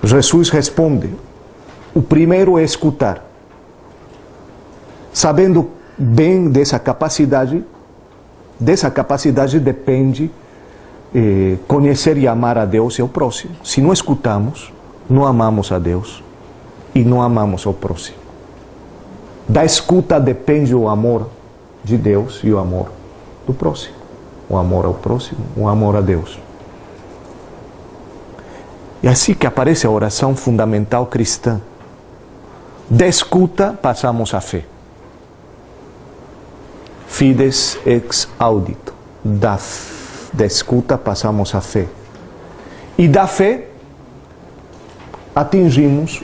Jesus responde: o primeiro é escutar. Sabendo bem dessa capacidade depende conhecer e amar a Deus e ao próximo. Se não escutamos, não amamos a Deus e não amamos ao próximo. Da escuta depende o amor de Deus e o amor do próximo. O amor ao próximo, o amor a Deus. É assim que aparece a oração fundamental cristã. Da escuta passamos à fé. Fides ex audito. Da escuta passamos à fé. E da fé atingimos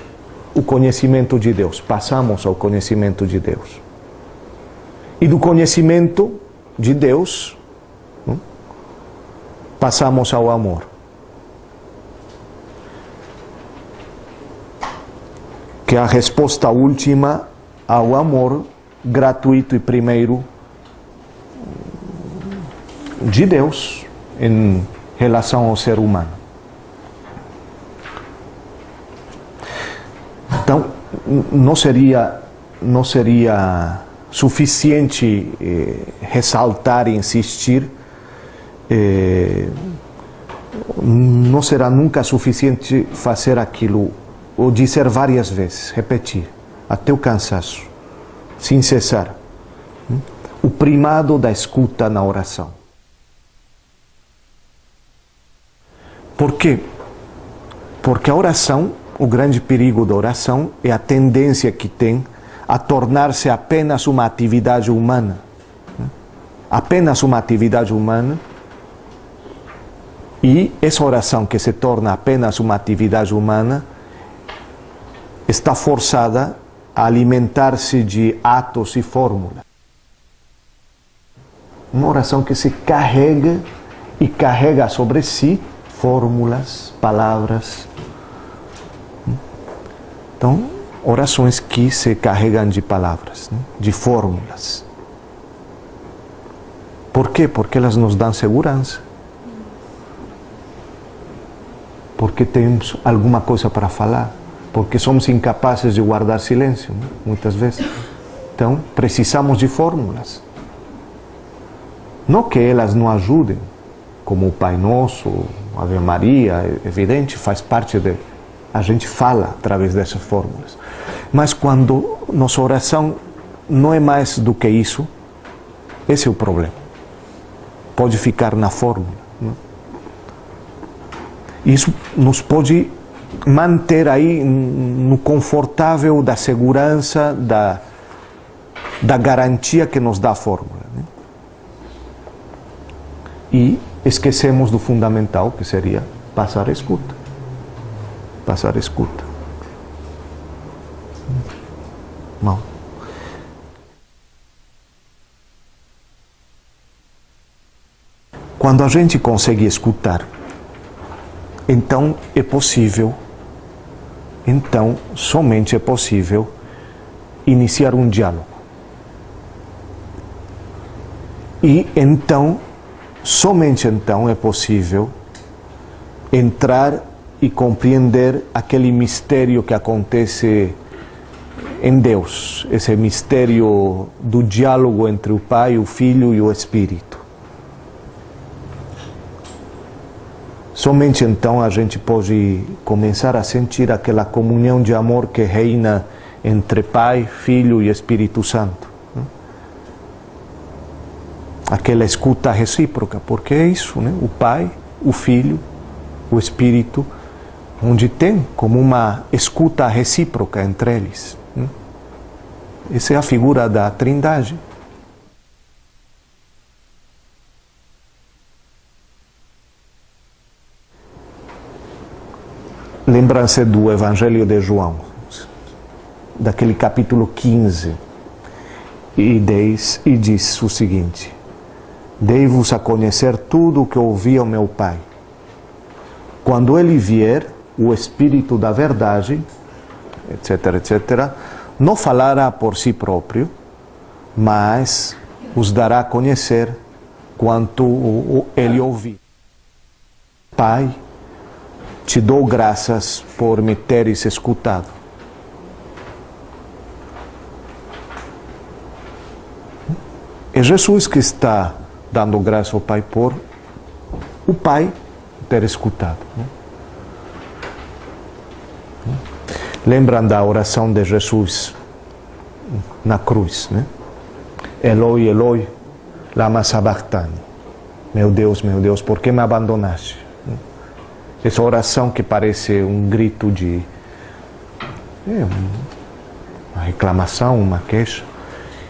o conhecimento de Deus. Passamos ao conhecimento de Deus. E do conhecimento de Deus, passamos ao amor. Que é a resposta última ao amor gratuito e primeiro de Deus em relação ao ser humano. Então, não seria suficiente ressaltar e insistir, não será nunca suficiente fazer aquilo, ou dizer várias vezes, repetir, até o cansaço, sem cessar. O primado da escuta na oração. Por quê? Porque a oração, o grande perigo da oração é a tendência que tem a tornar-se apenas uma atividade humana. Apenas uma atividade humana. E essa oração que se torna apenas uma atividade humana está forçada a alimentar-se de atos e fórmulas. Uma oração que se carrega e carrega sobre si fórmulas, palavras. Então, orações que se carregam de palavras, de fórmulas. Por quê? Porque elas nos dão segurança. Porque temos alguma coisa para falar. Porque somos incapazes de guardar silêncio, muitas vezes. Então, precisamos de fórmulas. Não que elas não ajudem, como o Pai Nosso, Ave Maria, é evidente, faz parte de... A gente fala através dessas fórmulas. Mas quando nossa oração não é mais do que isso, esse é o problema. Pode ficar na fórmula. Isso nos pode manter aí no confortável da segurança, da garantia que nos dá a fórmula. E esquecemos do fundamental, que seria passar a escuta. Passar a escuta. Não. Quando a gente consegue escutar, então é possível, então somente é possível iniciar um diálogo. E então, somente então é possível entrar e compreender aquele mistério que acontece em Deus, esse mistério do diálogo entre o Pai, o Filho e o Espírito. Somente então a gente pode começar a sentir aquela comunhão de amor que reina entre Pai, Filho e Espírito Santo. Aquela escuta recíproca, porque é isso, né? O Pai, o Filho, o Espírito, onde tem como uma escuta recíproca entre eles. Essa é a figura da Trindade. Lembram-se do Evangelho de João, daquele capítulo 15, e diz o seguinte: dei-vos a conhecer tudo o que ouvi ao meu Pai. Quando ele vier, o Espírito da verdade, etc., etc., não falará por si próprio, mas os dará a conhecer quanto ele ouvir. Pai, te dou graças por me teres escutado. É Jesus que está dando graça ao Pai por o Pai ter escutado. Lembram da oração de Jesus na cruz, né? Eloi, Eloi, lama sabachthani. Meu Deus, por que me abandonaste? Essa oração que parece um grito de uma reclamação, uma queixa,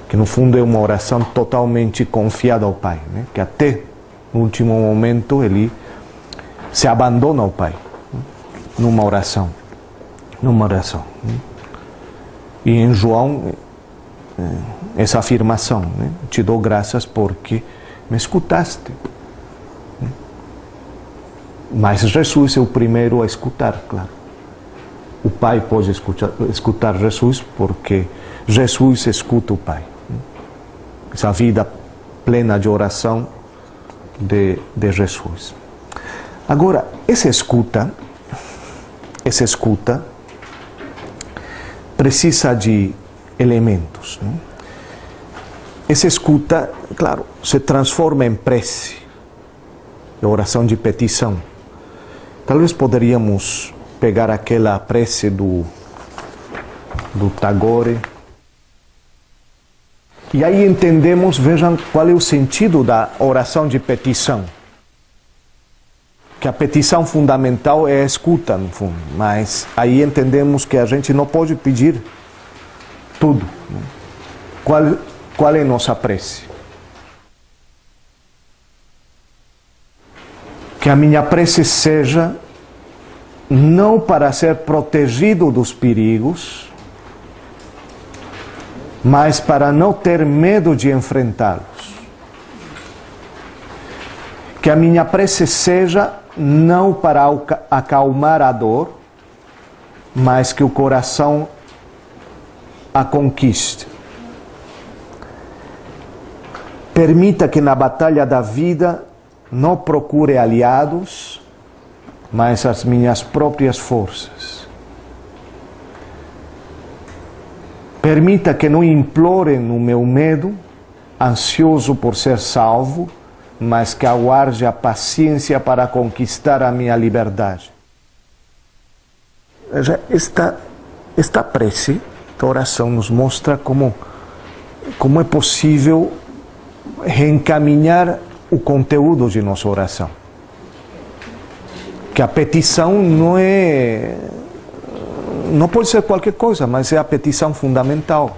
que no fundo é uma oração totalmente confiada ao Pai, né? Que até no último momento ele se abandona ao Pai, numa oração. E em João, essa afirmação, né? Te dou graças porque me escutaste. Mas Jesus é o primeiro a escutar, claro. O Pai pode escutar Jesus porque Jesus escuta o Pai. Essa vida plena de oração de Jesus. Agora, essa escuta precisa de elementos. Né? Essa escuta, claro, se transforma em prece, oração de petição. Talvez poderíamos pegar aquela prece do Tagore. E aí entendemos, vejam qual é o sentido da oração de petição. Que a petição fundamental é a escuta, no fundo. Mas aí entendemos que a gente não pode pedir tudo. Qual é a nossa prece? Que a minha prece seja não para ser protegido dos perigos, mas para não ter medo de enfrentá-los. Que a minha prece seja não para acalmar a dor, mas que o coração a conquiste. Permita que na batalha da vida não procure aliados, mas as minhas próprias forças. Permita que não implore no meu medo, ansioso por ser salvo, mas que aguarde a paciência para conquistar a minha liberdade. Esta prece, esta oração nos mostra como é possível reencaminhar o conteúdo de nossa oração. Que a petição não pode ser qualquer coisa, mas é a petição fundamental.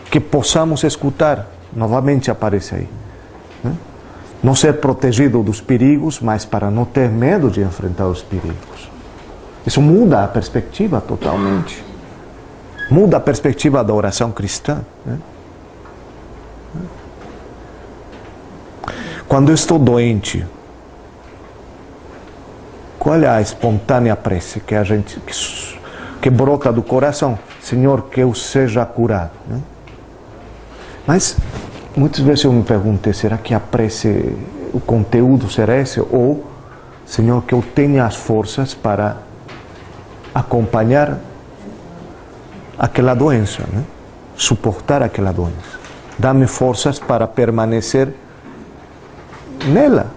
Que possamos escutar, novamente aparece aí. Né? Não ser protegido dos perigos, mas para não ter medo de enfrentar os perigos. Isso muda a perspectiva totalmente. Muda a perspectiva da oração cristã. Né? Quando eu estou doente, qual é a espontânea prece que brota do coração? Senhor, que eu seja curado. Né? Mas muitas vezes eu me pergunto, será que a prece, o conteúdo será esse? Ou, Senhor, que eu tenha as forças para acompanhar aquela doença, né? Suportar aquela doença. Dá-me forças para permanecer nela.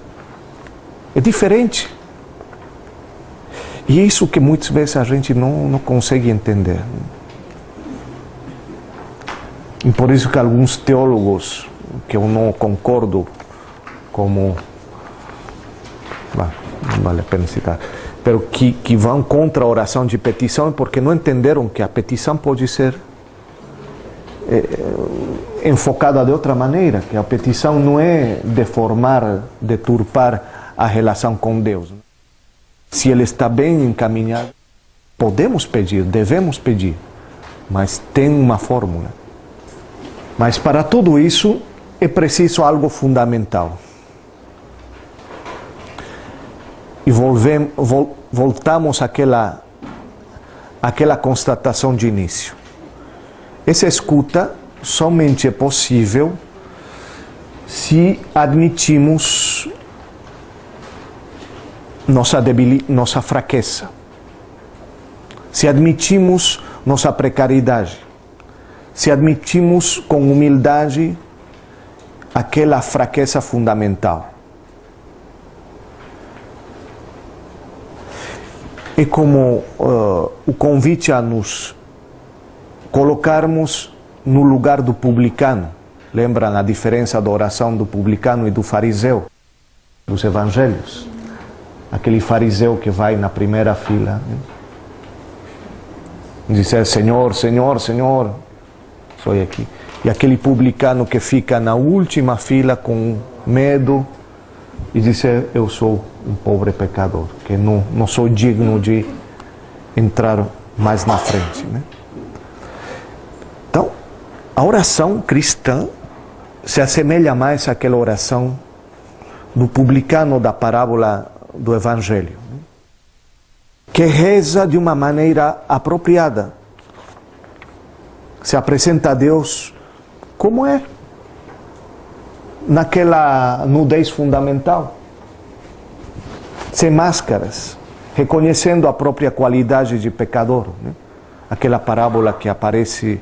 É diferente. E é isso que muitas vezes a gente não consegue entender. E por isso que alguns teólogos, que eu não concordo, como... não vale a pena citar, pero que vão contra a oração de petição, porque não entenderam que a petição pode ser enfocada de outra maneira, que a petição não é deformar, deturpar a relação com Deus. Se ele está bem encaminhado, podemos pedir, devemos pedir, mas tem uma fórmula. Mas para tudo isso é preciso algo fundamental. E voltamos àquela constatação de início. Essa escuta somente é possível se admitimos nossa fraqueza, se admitimos nossa precariedade, se admitimos com humildade aquela fraqueza fundamental. É como o convite a nos colocarmos no lugar do publicano. Lembram a diferença da oração do publicano e do fariseu? Dos evangelhos. Aquele fariseu que vai na primeira fila, né? Dizer, Senhor, Senhor, Senhor, sou aqui. E aquele publicano que fica na última fila com medo e dizer, eu sou um pobre pecador, que não sou digno de entrar mais na frente, né? Então, a oração cristã se assemelha mais àquela oração do publicano da parábola do Evangelho, né? Que reza de uma maneira apropriada, se apresenta a Deus como é, naquela nudez fundamental, sem máscaras, reconhecendo a própria qualidade de pecador, né? Aquela parábola que aparece,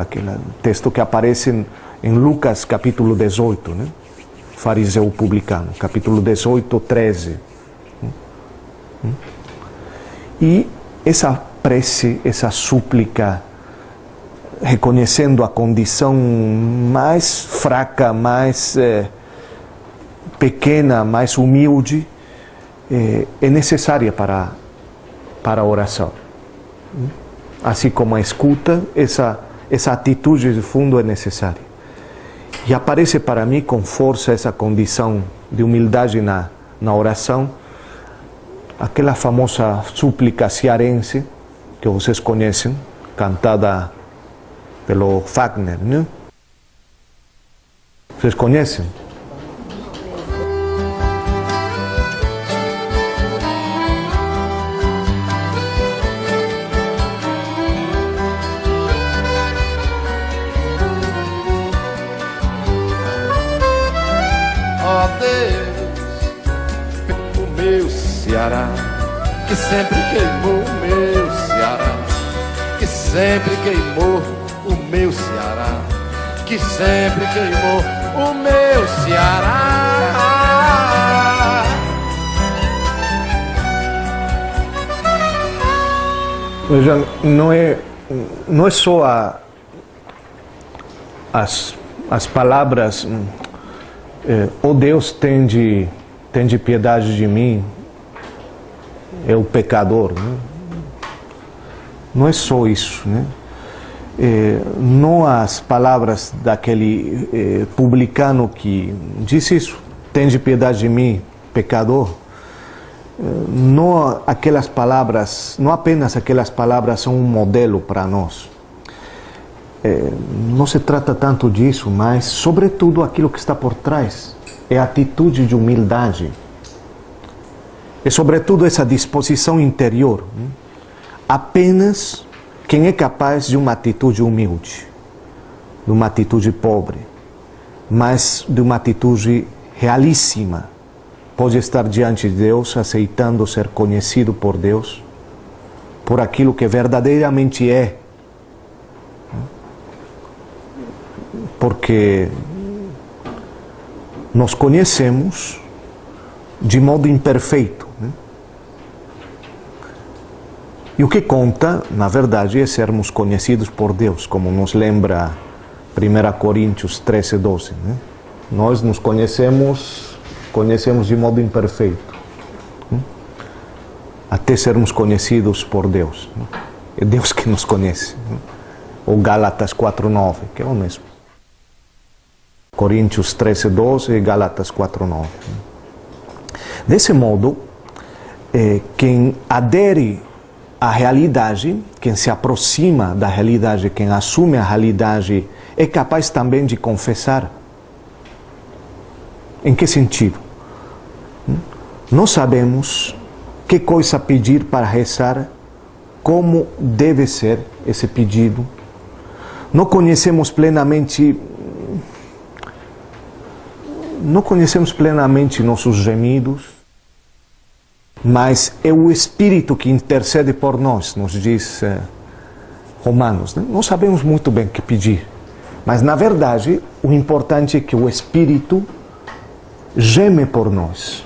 aquele texto que aparece em Lucas capítulo 18, né? Fariseu publicano, capítulo 18, 13. E essa prece, essa súplica, reconhecendo a condição mais fraca, mais pequena, mais humilde, é necessária para a oração. Assim como a escuta, essa atitude de fundo é necessária. E aparece para mim com força essa condição de humildade na oração, aquela famosa súplica cearense, que vocês conhecem, cantada pelo Wagner, né? Vocês conhecem? Ó Deus, o meu Ceará, que sempre queimou o meu Ceará, que sempre queimou o meu Ceará, que sempre queimou o meu Ceará. Veja, não é só as palavras, oh Deus, tende piedade de mim, eu pecador, né? Não é só isso, né? Não as palavras daquele publicano que disse isso, tende piedade de mim, pecador. Não aquelas palavras, não apenas aquelas palavras são um modelo para nós. Não se trata tanto disso, mas sobretudo aquilo que está por trás é a atitude de humildade. É sobretudo essa disposição interior, né? Apenas quem é capaz de uma atitude humilde, de uma atitude pobre, mas de uma atitude realíssima, pode estar diante de Deus, aceitando ser conhecido por Deus, por aquilo que verdadeiramente é. Porque nos conhecemos de modo imperfeito, né? E o que conta, na verdade, é sermos conhecidos por Deus, como nos lembra 1 Coríntios 13, 12. Né? Nós nos conhecemos de modo imperfeito, né? Até sermos conhecidos por Deus, né? É Deus que nos conhece, né? Ou Gálatas 4:9, que é o mesmo. Coríntios 13, 12 e Gálatas 4:9. Desse modo, quem adere à realidade, quem se aproxima da realidade, quem assume a realidade, é capaz também de confessar. Em que sentido? Não sabemos que coisa pedir para rezar, como deve ser esse pedido. Não conhecemos plenamente nossos gemidos. mas é o Espírito que intercede por nós, nos diz Romanos. Né? Não sabemos muito bem o que pedir, mas na verdade o importante é que o Espírito geme por nós.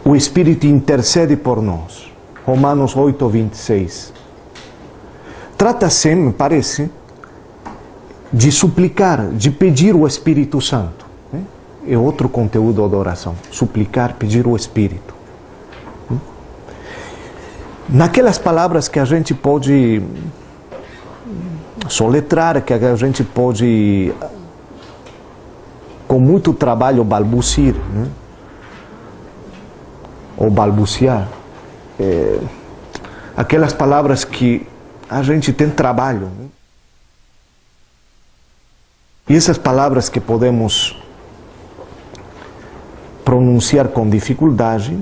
O Espírito intercede por nós. Romanos 8, 26. Trata-se, me parece, de suplicar, de pedir o Espírito Santo. Né? É outro conteúdo da oração. Suplicar, pedir o Espírito. Naquelas palavras que a gente pode soletrar, que a gente pode, com muito trabalho, balbuciar, né? Ou balbuciar. Aquelas palavras que a gente tem trabalho. Né? E essas palavras que podemos pronunciar com dificuldade,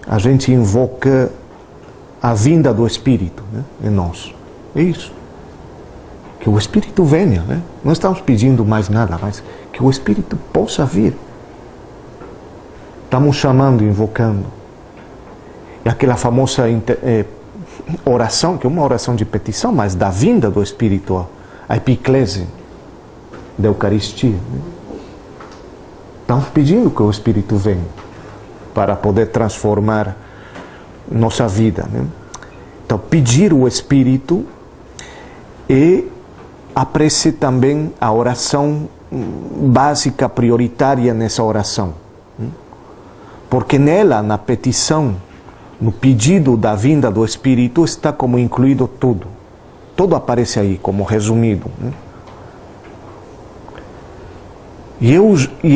a gente invoca a vinda do Espírito, né, em nós. É isso. Que o Espírito venha. Né? Não estamos pedindo mais nada, mas que o Espírito possa vir. Estamos chamando, invocando. E aquela famosa oração, que é uma oração de petição, mas da vinda do Espírito, a epiclese da Eucaristia. Né? Estamos pedindo que o Espírito venha para poder transformar nossa vida. Né? Então, pedir o Espírito é a prece também, a oração básica, prioritária nessa oração. Porque nela, na petição, no pedido da vinda do Espírito, está como incluído tudo. Tudo aparece aí, como resumido. Né? E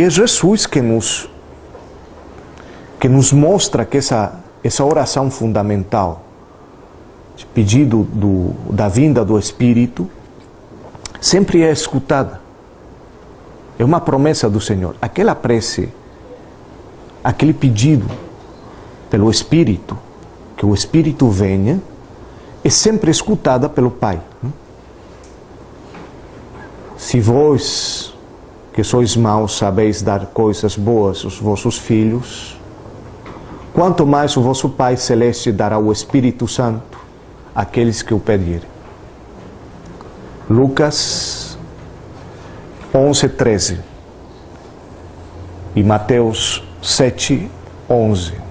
é Jesus que nos mostra que essa oração fundamental, de pedido da vinda do Espírito, sempre é escutada. É uma promessa do Senhor. Aquela prece, aquele pedido pelo Espírito, que o Espírito venha, é sempre escutada pelo Pai. Se vós, que sois maus, sabeis dar coisas boas aos vossos filhos, quanto mais o vosso Pai Celeste dará o Espírito Santo àqueles que o pedirem. Lucas 11, 13 e Mateus 7, 11.